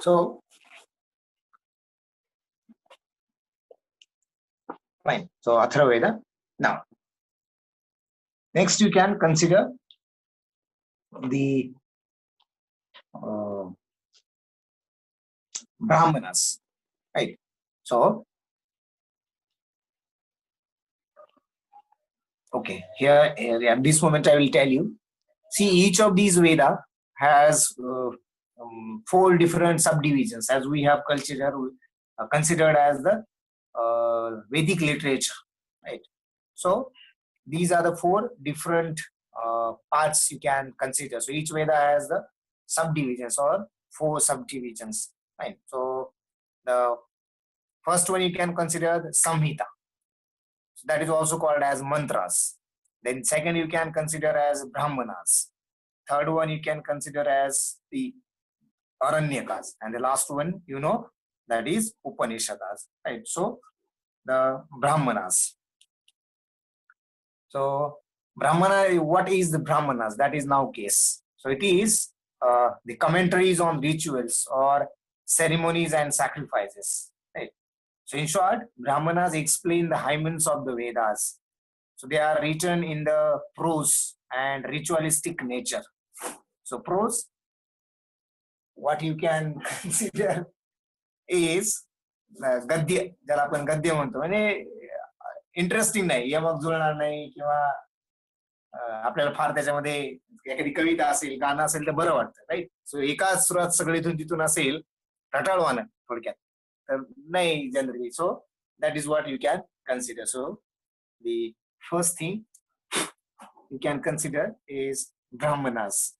So fine. So Atharvaveda. Now, next you can consider the Brahmanas, right? So, okay, here at this moment I will tell you. See, each of these Veda has 4 different subdivisions, as we have considered as the Vedic literature, right? So, these are the 4 different parts you can consider. So, each Veda has the subdivisions or 4 subdivisions, right? So, the first one you can consider the Samhita. So that is also called as mantras. Then second you can consider as Brahmanas. Third one you can consider as the Aranyakas. And the last one, that is Upanishads. Right? So the Brahmanas. So Brahmana, what is the Brahmanas? That is now case. So it is the commentaries on rituals or ceremonies and sacrifices. Right? So in short, Brahmanas explain the hymens of the Vedas. So they are written in the prose and ritualistic nature. So prose, what you can consider is गद्य, ज्याला आपण गद्य म्हणतो, म्हणजे interesting नाही, यमक जुळणार नाही किंवा आपल्याला फार त्याच्यामध्ये एखादी कविता असेल, गाणं असेल तर बरं वाटतं, राईट. सो एकाच सुरात सगळे इथून तिथून असेल, रटाळवाणं थोडक्यात तर नाही generally. So that is what you can consider. So the first thing you can consider is Brahmanas.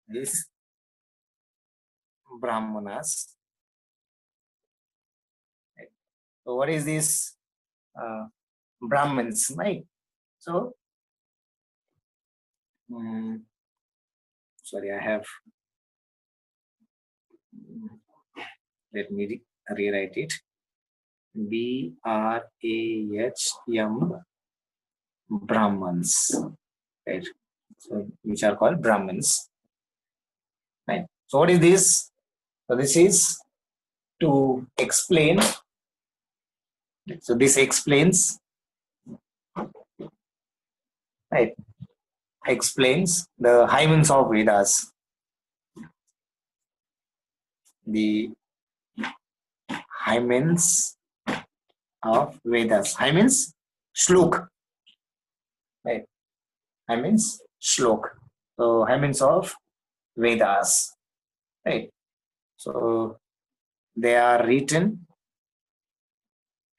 This Brahmanas. So what is this Brahmins, right? So sorry, I have let me rewrite it. BRAHM Brahmins, right? So which are called Brahmins, right? So what is this? So this is to explain. So this explains, right? Explains the hymens of Vedas. The hymens of Vedas. Hymens, shlok. Right? Hymens, shlok. So hymens of Vedas. Right? So they are written.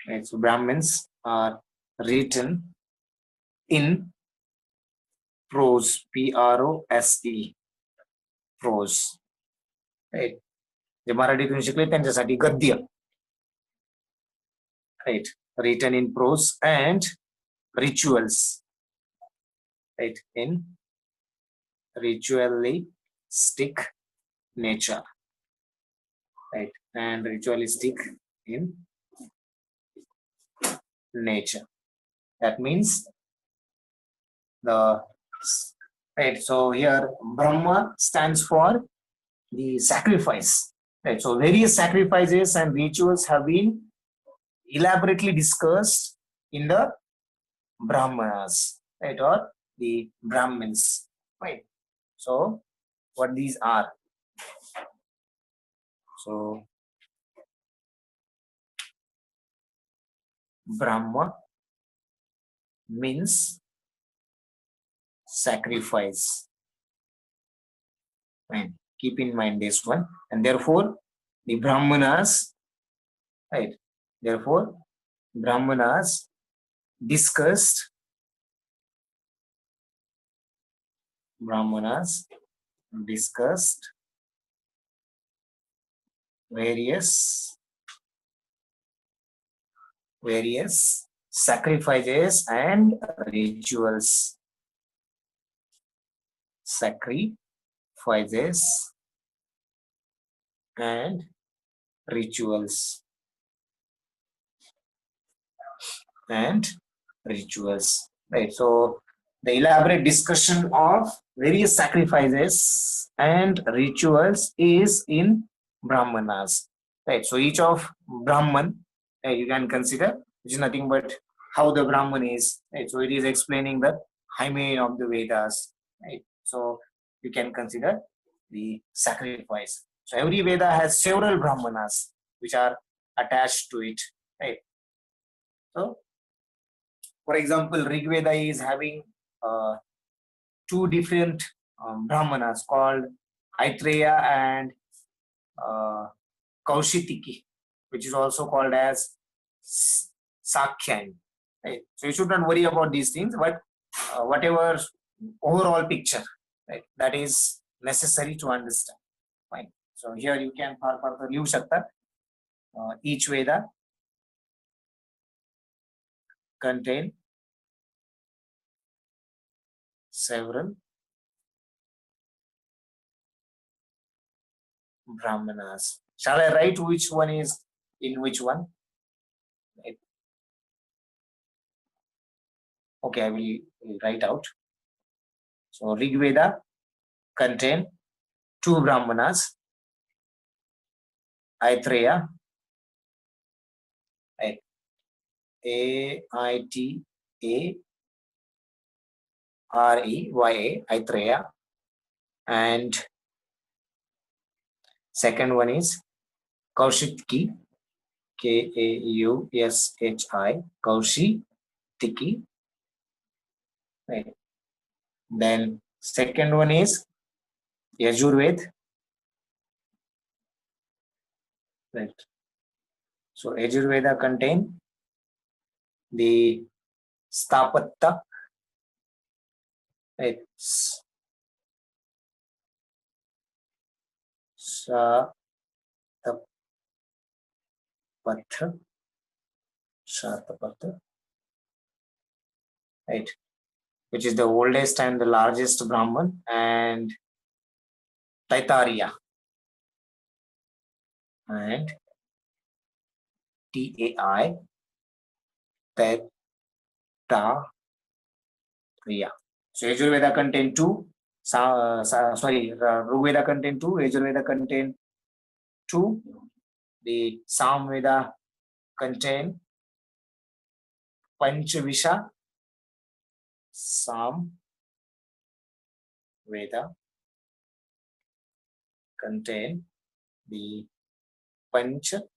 Right? So Brahmins are written in prose. PROSE. Prose. Right? जे मराठीतून शिकले त्यांच्यासाठी गद्य. Right? Written in prose and rituals. Right? In ritualistic nature. Right? And ritualistic in nature. That means right. So here Brahma stands for the sacrifice. Right. So various sacrifices and rituals have been elaborately discussed in the Brahmanas, right, or the Brahmins, right? So what these are? So Brahma means sacrifice, right? Keep in mind this one, and therefore the Brahmanas, right? Therefore Brahmanas discussed various sacrifices and rituals. Sacrifices and rituals. Right? So The elaborate discussion of various sacrifices and rituals is in Brahmanas. Right. So each of Brahman, you can consider, which is nothing but how the Brahman is. Right. So it is explaining the hymen of the Vedas. Right. So you can consider the sacrifice. So every Veda has several Brahmanas which are attached to it. Right. So, for example, Rig Veda is having uh, two different Brahmanas called Aitreya and uh, Kaushitiki, which is also called as Sakyan. Right? So you should not worry about these things, but whatever overall picture, right, that is necessary to understand. Fine. So here you can further लिहू शकता. Each Veda contain several Brahmanas. Shall I write which one is in which one? Right. Okay, I will write out. So Rig Veda contain two Brahmanas, Aitreya, right? Aitreya, Aitreya, and second one is Kaushitki, Kaushi, Kaushitiki, right? Then second one is Yajurved, right? So Yajurveda contain the Stapatta, right? Satapatha, Satapatha, right? Which is the oldest and the largest Brahman, and Taittiriya, and Tai, Taittiriya. So Yajurveda contain two. Rigveda contain two. Yajurveda contain two. The Samveda contain Panchavisha. Samveda contain the Panchavisha.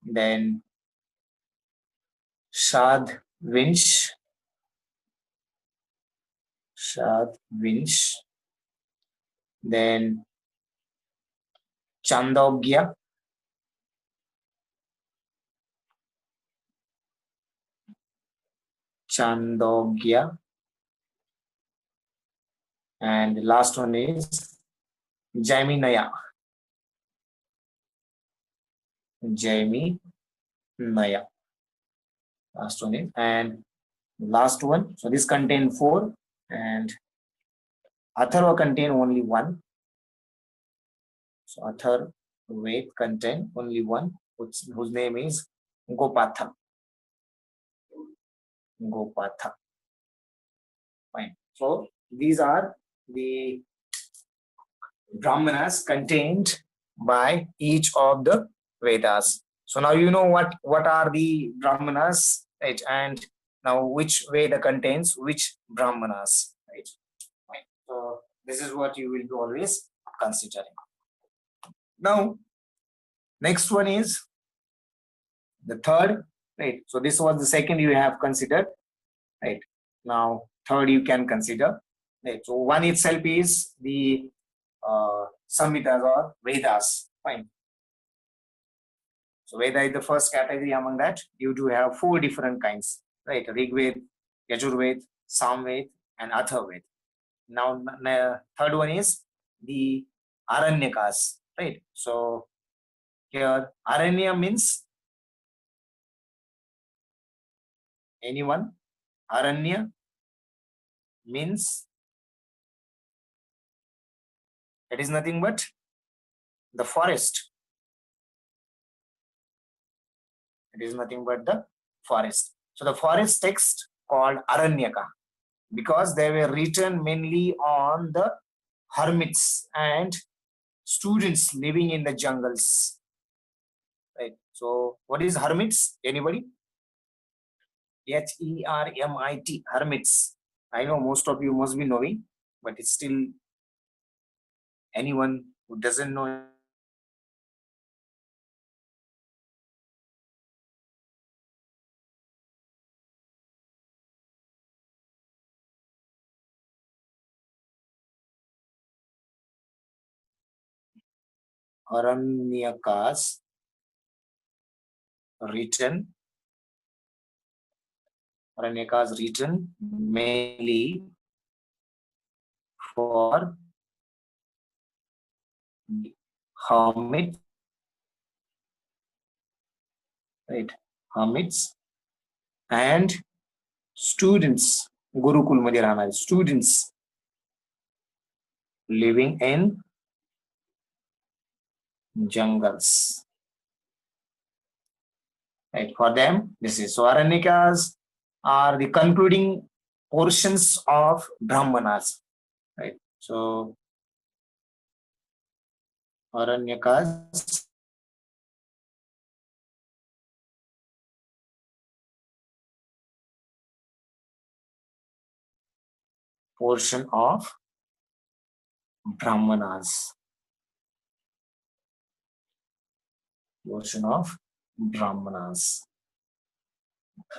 Then Shadvinsh, then Chandogya, and the last one is Jaiminaya. Last one is, and last one. So this contain four, and Atharva contain only one. So Atharva contain only one, whose name is Gopatha. Fine. So these are the Brahmanas contained by each of the Vedas. So now you know what are the Brahmanas, right? And now which Veda contains which Brahmanas, right? Fine. So this is what you will be always considering. Now, next one is the third, right? So this was the second you have considered, right? Now third you can consider, right? So one itself is the Samhitas or Vedas. Fine. So Veda is the first category. Among that, you do have four different kinds, right? Rigved, Yajurved, Samved, and Atharved. Now, third one is the Aranyakas, right? So here, Aranya means anyone. Aranya means it is nothing but the forest. It is nothing but the forest. So the forest text called Aranyaka, because they were written mainly on the hermits and students living in the jungles. Right. So what is hermits? Anybody? Hermit. Hermits. I know most of you must be knowing, but it's still anyone who doesn't know. Aranyakas written. Aranyakas written mainly for hermit, right? Hermits and students. Gurukul मध्ये राहणारे students living in jungles. Right, for them, this is so Aranyakas are the concluding portions of Brahmanas. Right. So Aranyakas portion of Brahmanas. Portion of Brahmanas.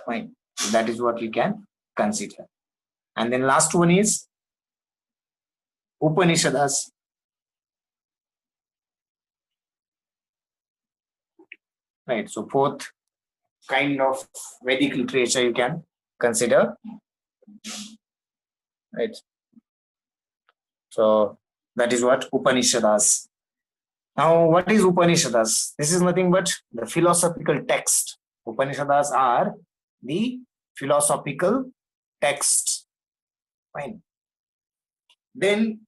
Fine. So that is what we can consider. And then last one is Upanishads. Right. So fourth kind of Vedic literature you can consider. Right. So that is what Upanishads. Now, what is Upanishads? This is nothing but the philosophical text. Upanishads are the philosophical texts. Fine. Then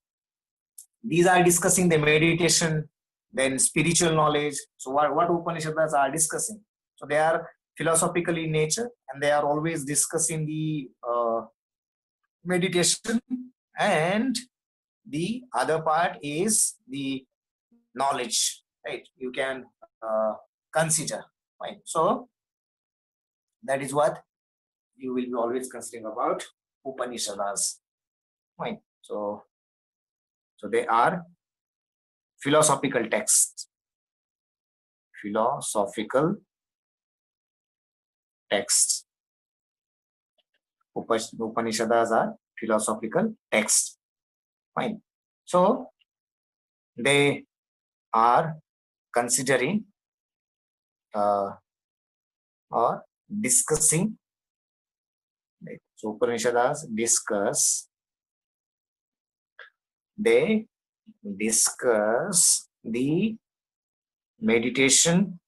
these are discussing the meditation, then spiritual knowledge. So what Upanishads are discussing? So they are philosophical in nature, and they are always discussing the meditation, and the other part is the knowledge, right? You can consider. Fine. So that is what you will be always considering about Upanishads. Fine. So they are philosophical texts. Philosophical texts. Upanishads are philosophical texts. Fine. So they are considering or discussing. Right? So Upanishads discuss. They discuss the meditation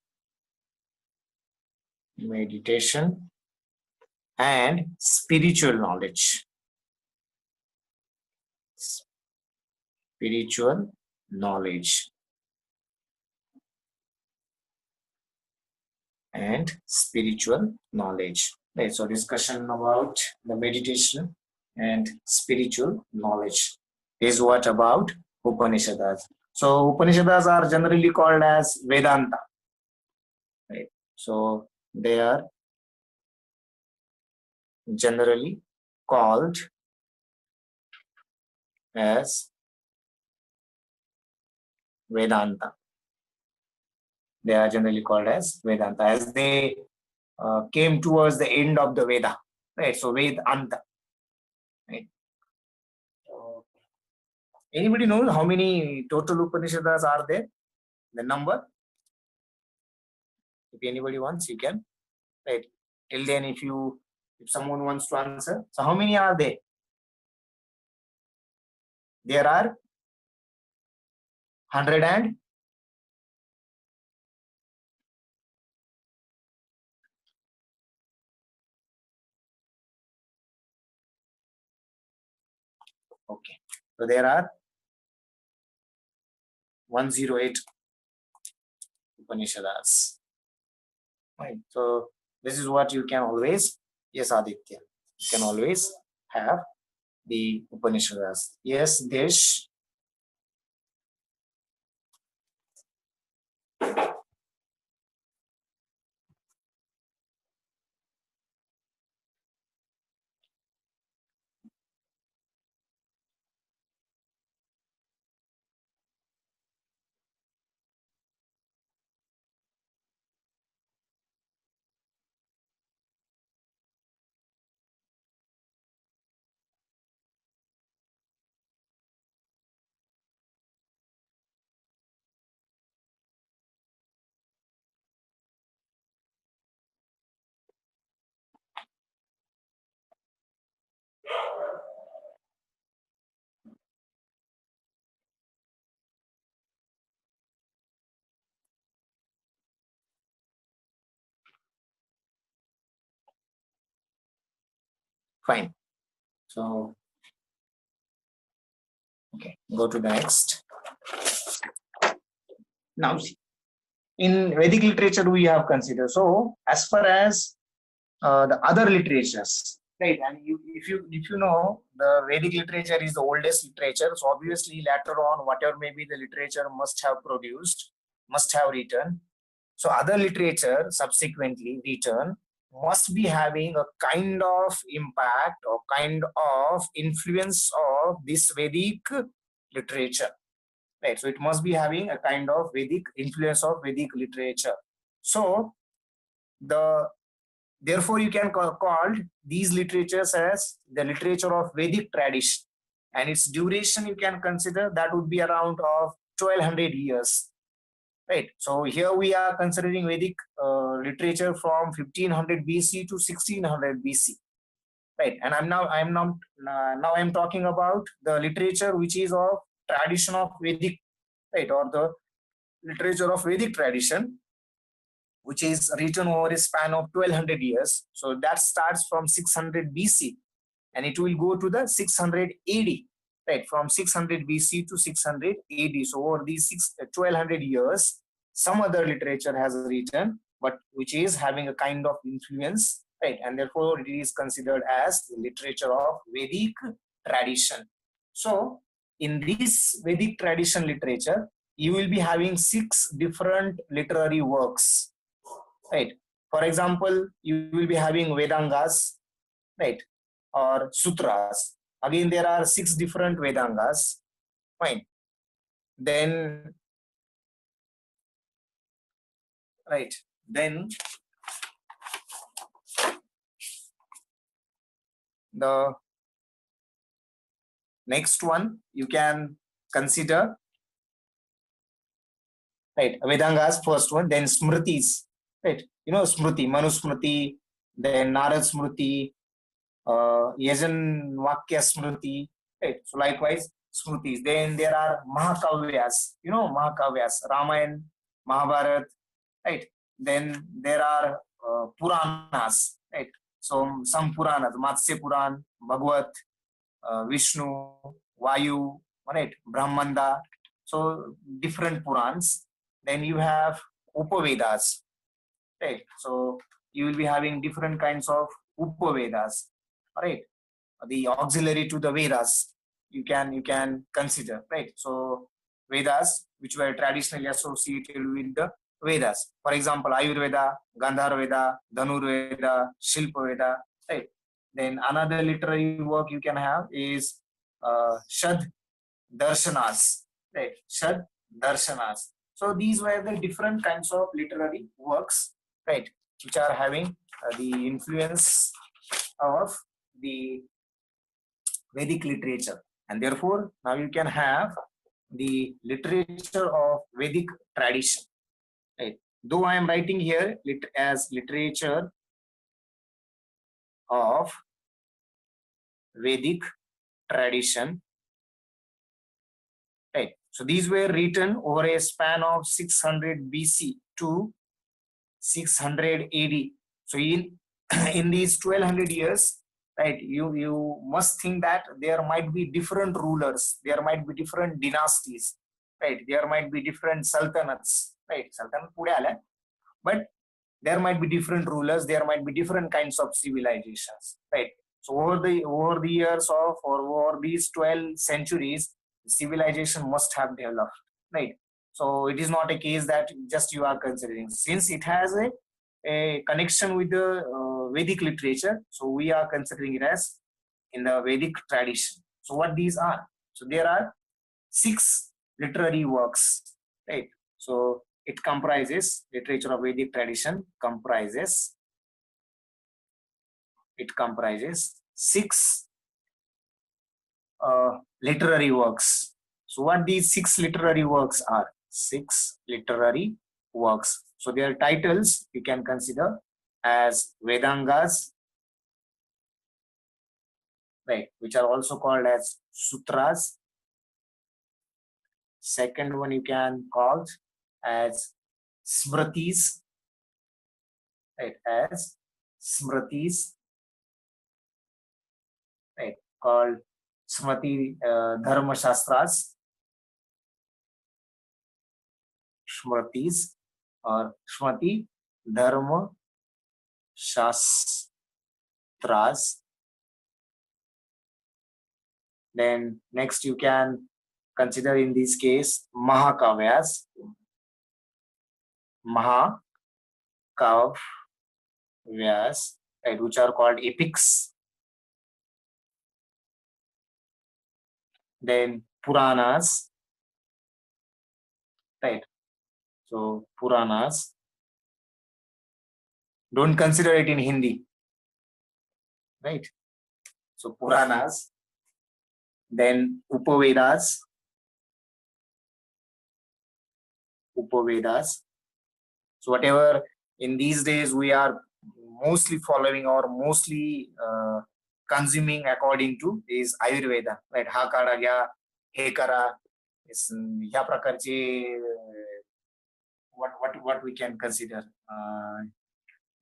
and spiritual knowledge. Spiritual knowledge and spiritual knowledge. Right. So discussion about the meditation and spiritual knowledge is what about Upanishads. So Upanishads are generally called as Vedanta. Right. So they are generally called as Vedanta. They are generally called as Vedanta as they came towards the end of the Veda. Right. So Vedanta. Right. So, anybody knows how many total Upanishads are there? The number? If anybody wants, you can. Right. Till then, if someone wants to answer. So how many are there? There are 100 and okay. So there are 108 Upanishads. Right. So this is what you can always, yes, Aditya, you can always have the Upanishads. Yes, Desh. Fine. So, okay, go to the next. Now, see, in Vedic literature, we have considered. So, as far as the other literatures, right? And if you know, the Vedic literature is the oldest literature. So, obviously, later on, whatever may be the literature must have produced, must have written. So, other literature subsequently written must be having a kind of impact or kind of influence of this Vedic literature, right? So it must be having a kind of Vedic influence of Vedic literature. So the therefore you can call these literatures as the literature of Vedic tradition, and its duration you can consider that would be around of 1200 years, right? So here we are considering Vedic literature from 1500 BC to 1600 BC, right? And now I'm talking about the literature which is of tradition of Vedic, right, or the literature of Vedic tradition, which is written over a span of 1200 years. So that starts from 600 BC and it will go to the 600 AD, right? From 600 BC to 600 AD. So over these 1200 years, some other literature has written, but which is having a kind of influence, right? And therefore it is considered as the literature of Vedic tradition. So in this Vedic tradition literature, you will be having 6 different literary works, right? For example, you will be having Vedangas, right, or Sutras. Again, there are 6 different Vedangas, fine. Then, right, then the next one you can consider, right, Vedangas first one, then Smritis, right, you know, Smriti, Manu Smriti, then Narad Smriti, Yajan Vakya Smriti, right? So likewise, Smritis. Then there are Mahakavyas, you know, Mahakavyas, Ramayan, Mahabharat, right? Then there are Puranas, right? So some Puranas, Matsya Puran, Bhagavat, Vishnu, Vayu, right? Brahmanda. So different Purans. Then you have Upavedas, right? So you will be having different kinds of Upavedas, right? The auxiliary to the Vedas, you can consider, right? So Vedas which were traditionally associated with the Vedas, for example, Ayurveda, Gandharveda, Dhanurveda, Shilpaveda, right? Then another literary work you can have is Shad Darshanas, right? Shad Darshanas. So these were the different kinds of literary works, right, which are having the influence of the Vedic literature. And therefore, now you can have the literature of Vedic tradition, right? Though I am writing here as literature of Vedic tradition, right? So these were written over a span of 600 BC to 600 AD. So in in these 1200 years, right, you must think that there might be different rulers, there might be different dynasties, right? There might be different sultanates, right? Sultanate पुढे आल्या, but there might be different rulers, there might be different kinds of civilizations, right? So over the years of, or over these 12 centuries, civilization must have developed, right? So it is not a case that just you are considering, since it has a connection with the Vedic literature, so we are considering it as in the Vedic tradition. So what these are? So there are 6 literary works, right? So it comprises, literature of Vedic tradition comprises 6 literary works. So what these 6 literary works are? 6 literary works. So their titles you can consider as Vedangas, right, which are also called as sutras. Second one you can call as smritis, right, as smritis, right, called smriti dharma shastras, smritis, or smriti dharma shastras. Then next you can consider in this case Mahakavyas, right, which are called epics. Then Puranas, right? So Puranas, don't consider it in Hindi, right? So Puranas, then Upavedas. So whatever in these days we are mostly following or mostly consuming according to is Ayurveda, right? हा काढा घ्या, हे करा, ह्या प्रकारचे what we can consider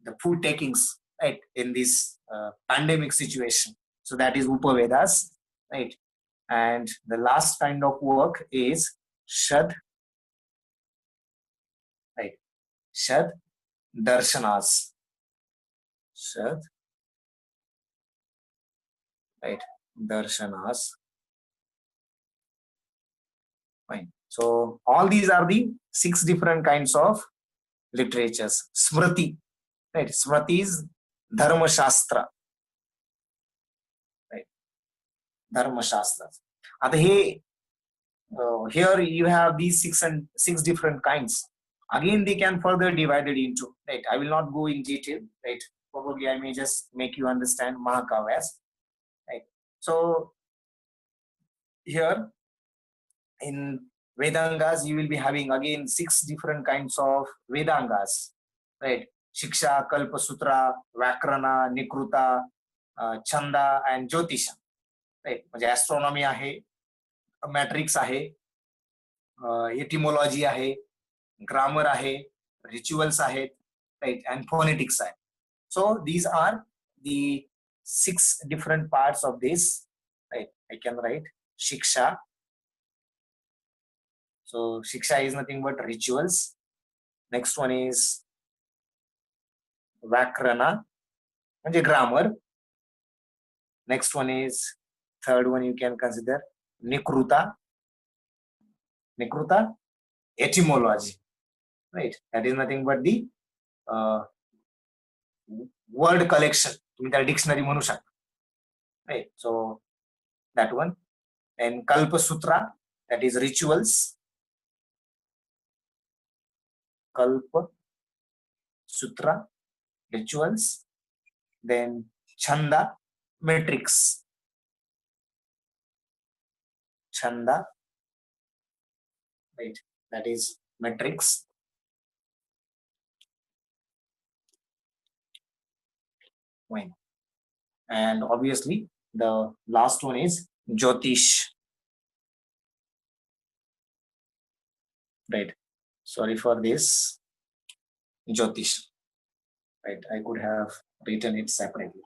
the food takings, right, in this pandemic situation. So that is Upavedas, right? And the last kind of work is Shad, right? Shad Darshanas. Shad, right? Darshanas. Fine. So all these are the 6 different kinds of literatures. Smriti, right? Smriti is Dharma Shastra, right? Dharma Shastra. Here you have these 6 different kinds. Again, they can further divided into, right? I will not go in detail, right? Probably I may just make you understand Mahakavyas, right? So here in Vedangas, you will be having again 6 different kinds of Vedangas, right? Shiksha, Kalpasutra, Vakrana, Nikruta, Chanda, and Jyotisha, right? म्हणजे astronomy आहे, matrix आहे, etymology आहे, grammar आहे, rituals आहेत, right, and phonetics आहे. So these are the 6 different parts of this, right? I can write Shiksha. So Shiksha is nothing but rituals. Next one is Vakrana, म्हणजे grammar. Next one is, third one you can consider Nikruta. Nikruta, etymology, right? That is nothing but the word collection. तुम्ही त्याला dictionary म्हणू शकता, right? So that one. And Kalpasutra, that is rituals. Kalpasutra, rituals. Then Chanda, metrics. Chanda, right? That is metrics. Fine. And obviously the last one is Jyotish, right? Sorry for this, Jyotish, right? I could have written it separately,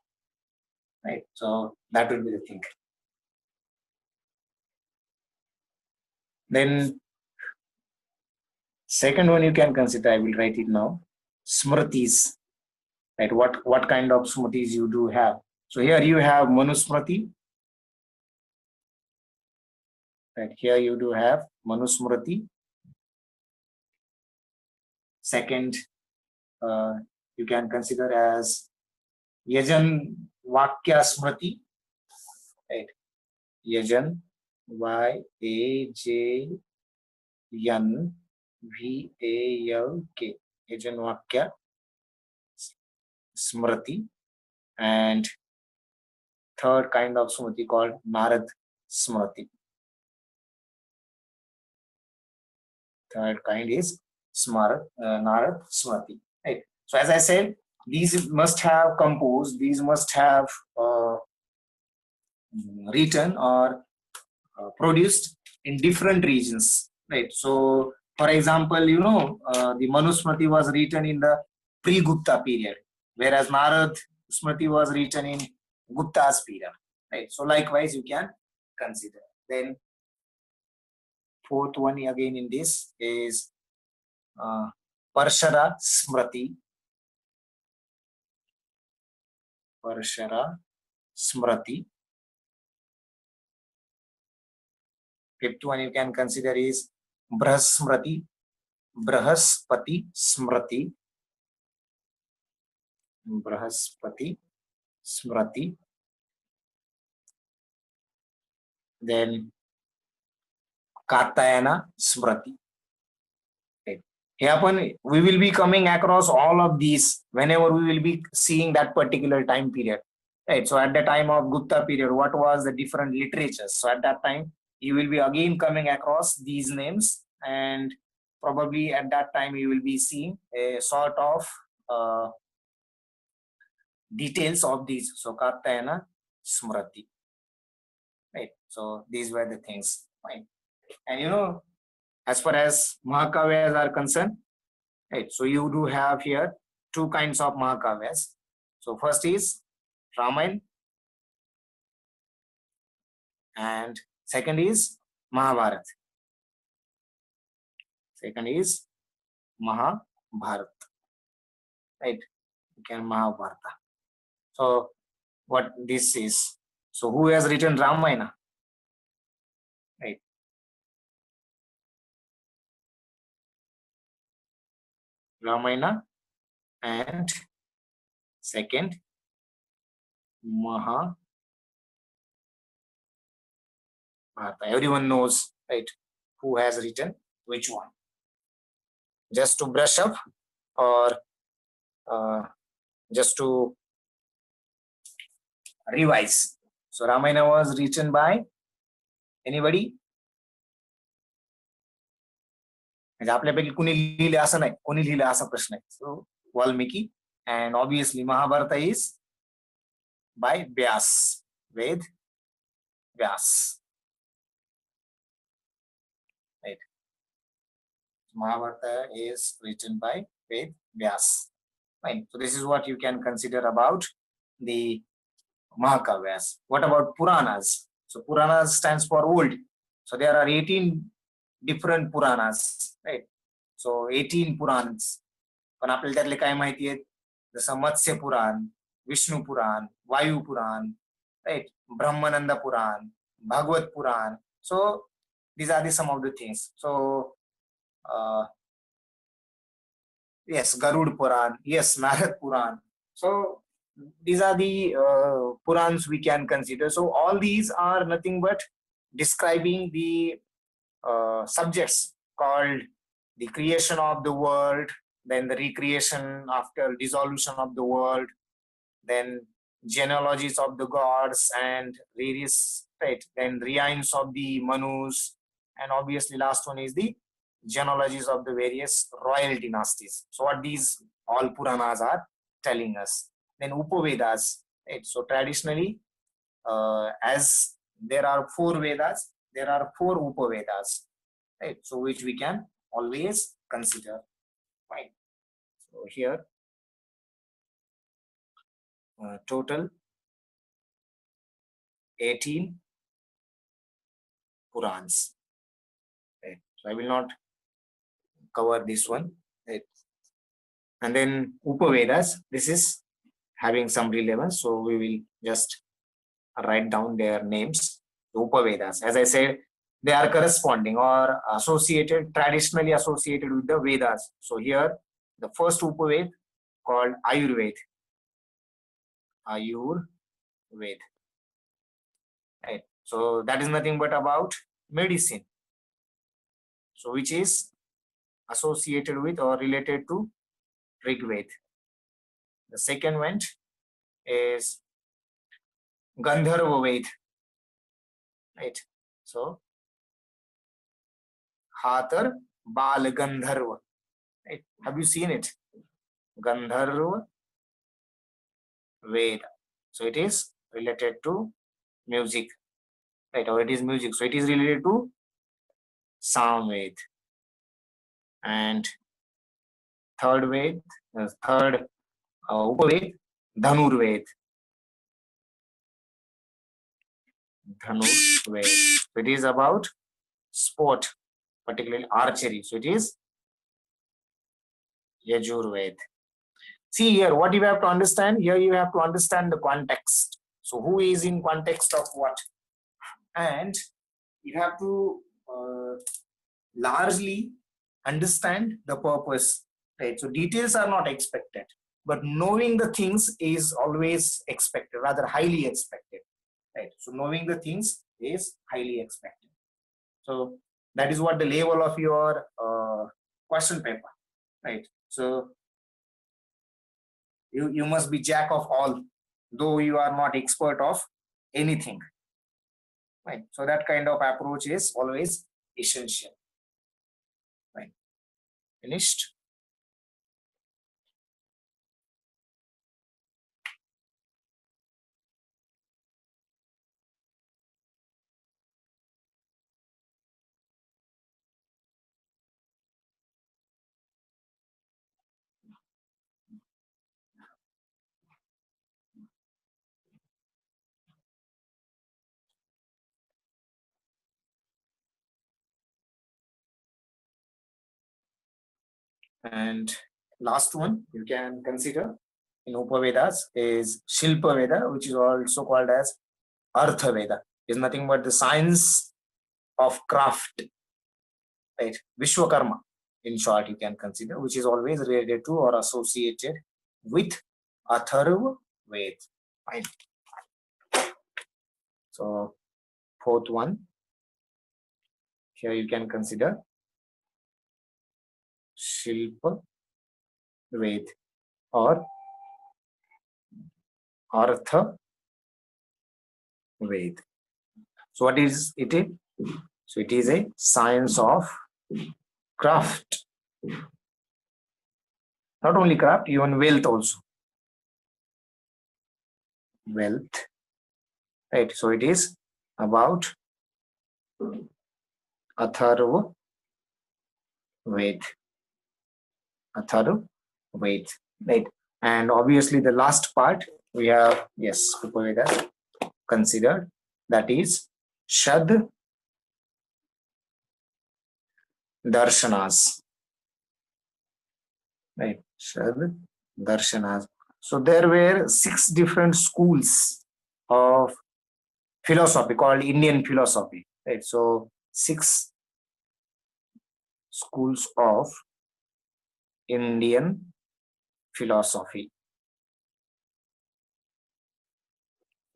right? So that will be the thing. Then second one you can consider, I will write it now. Smritis, right? What kind of Smritis you do have? So here you have Manusmriti, right? Here you do have Manusmriti. Second, you can consider as Yajan Vakya Smriti, right? Yajan, YAJNVALK, Yajan Vakya Smriti. And third kind of Smriti called Narad Smriti. Third kind is Narad Smriti. Right. So as I said, these must have composed, these must have written or produced in different regions. Right. So for example, the Manusmriti was written in the pre-Gupta period, whereas Narad Smriti was written in Gupta's period. Right. So likewise, you can consider. Then fourth one again in this is Parshara Smriti. Parshara Smriti. Fifth one you can consider is Brahaspati Smriti. Brahaspati Smriti. Then Katayana Smriti. Here we will be coming across all of these whenever we will be seeing that particular time period. Right. So at the time of Gupta period, what was the different literatures? So at that time, you will be again coming across these names, and probably at that time you will be seeing a sort of details of these. So Katayana Smriti. Right. So these were the things. Right. And as far as Mahakavyas are concerned, right, so you do have here two kinds of Mahakavyas. So first is Ramayana and second is Mahabharata. Second is Mahabharata. Right? You can Mahabharata. So what this is? So who has written Ramayana? Right. Ramayana and second Mahabharata. Everyone knows, right, who has written which one. Just to brush up or just to revise. So Ramayana was written by anybody? म्हणजे आपल्यापैकी कुणी लिहिले असं नाही, कोणी लिहिले असा प्रश्न आहे. सो Valmiki. And obviously Mahabharata is by Vyas, Ved Vyas. Right. Mahabharata is written by Ved Vyas. Right. So this is what you can consider about the Mahakavyas. What about Puranas? So Puranas stands for old. So there are 18 different Puranas. Right. So 18 Purans. पण आपल्याला त्यातले काय माहिती आहेत, जसं मत्स्य पुराण, Vishnu Purana, Vayu Purana, right, Brahmananda Purana, Bhagavata Purana. So these are the some of the things. So yes, Garud Puran, yes, Narad Puran. So these are the Purans we can consider. So all these are nothing but describing the subjects called the creation of the world, then the recreation after dissolution of the world, then genealogies of the gods and various, right, then realms of the Manus, and obviously last one is the genealogies of the various royal dynasties. So what these all Puranas are telling us. Then Upavedas, right? So traditionally, as there are 4 Vedas, there are 4 Upavedas, right? So which we can always consider. Fine. So here, total 18 Purans. Right. So I will not cover this one. Right. And then Upavedas, this is having some relevance, so we will just write down their names. The Upavedas, as I said, they are corresponding or associated, traditionally associated with the Vedas. So here, the first Upaved called Ayurved. Ayurved. Right. So that is nothing but about medicine. So which is associated with or related to Rigved. The second one is Gandharva Ved. Right. So Hathar Bal Gandharva. Right. Have you seen it? Gandharva Ved. So it is related to music. Right. Or it is music. So it is related to Samved. And third Ved, third Upaved, Dhanurved. Dhanurved. So it is about sport, particularly archery. So it is Yajurved. See here, what you have to understand? Here you have to understand the context. So who is in context of what? And you have to largely understand the purpose, right? So details are not expected, but knowing the things is always expected, rather highly expected, right? So knowing the things is highly expected. So that is what the level of your question paper, right? So you must be jack of all, though you are not expert of anything, right? So that kind of approach is always essential, right? Finished. And last one you can consider in Upavedas is Shilpa Veda, which is also called as Artha Veda. Is nothing but the science of craft, right? Vishwakarma, in short, you can consider, which is always related to or associated with Atharva Ved. Fine. So fourth one, here you can consider Shilpa Ved or Artha Ved. So what is it? So it is a science of craft. Not only craft, even wealth also. Wealth. Right. So it is about Atharva Ved. Atharva Ved. Right. And obviously the last part we have, yes, Upaveda considered, that is Shad Darshanas. Right. Shad Darshanas. So there were 6 different schools of philosophy called Indian philosophy. Right. So 6 schools of Indian philosophy.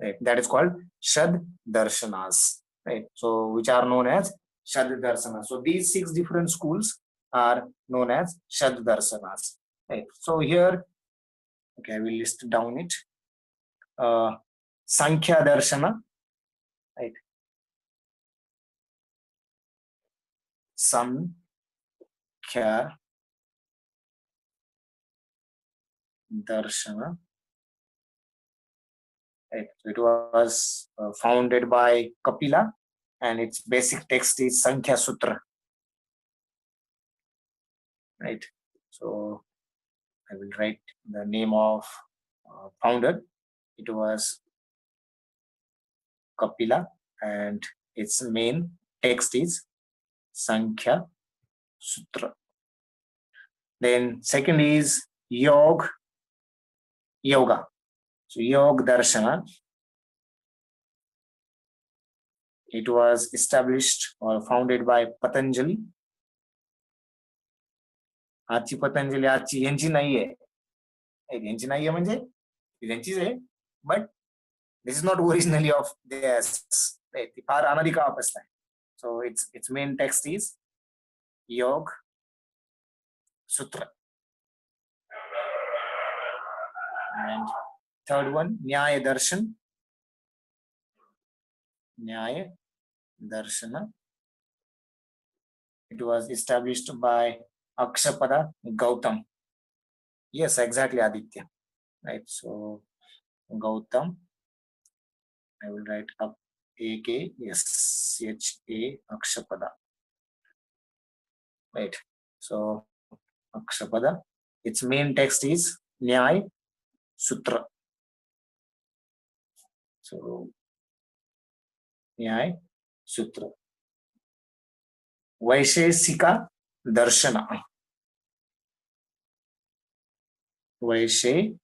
Right. That is called Shad Darshanas. Right. So which are known as Shad Darsanas. So these 6 different schools are known as Shad Darsanas. Right. So here, okay, I will list down it. Sankhya Darshana. Right. Sankhya Darshana. Right. So it was founded by Kapila, and its basic text is Sankhya Sutra. Right. So I will write the name of founder. It was Kapila, and its main text is Sankhya Sutra. Then second is yoga. So Yog Darshana, it was established or founded by Patanjali. आजची पतंजली आजची यांची नाहीये, यांची नाहीये म्हणजे यांचीच आहे, but this is not originally of theirs. ती फार अनादी काळापासून आहे. So its main text is Yog Sutra. And third one, Nyaya Darshan. Nyaya Darshana. It was established by Akshapada Gautam. Yes, exactly, Aditya. Right. So Gautam, I will write up AK, yes, CHA Akshapada. Right. So Akshapada, its main text is Nyaya Sutra. So Nyaya Sutra. Vaisheshika Darshana. Vaisheshika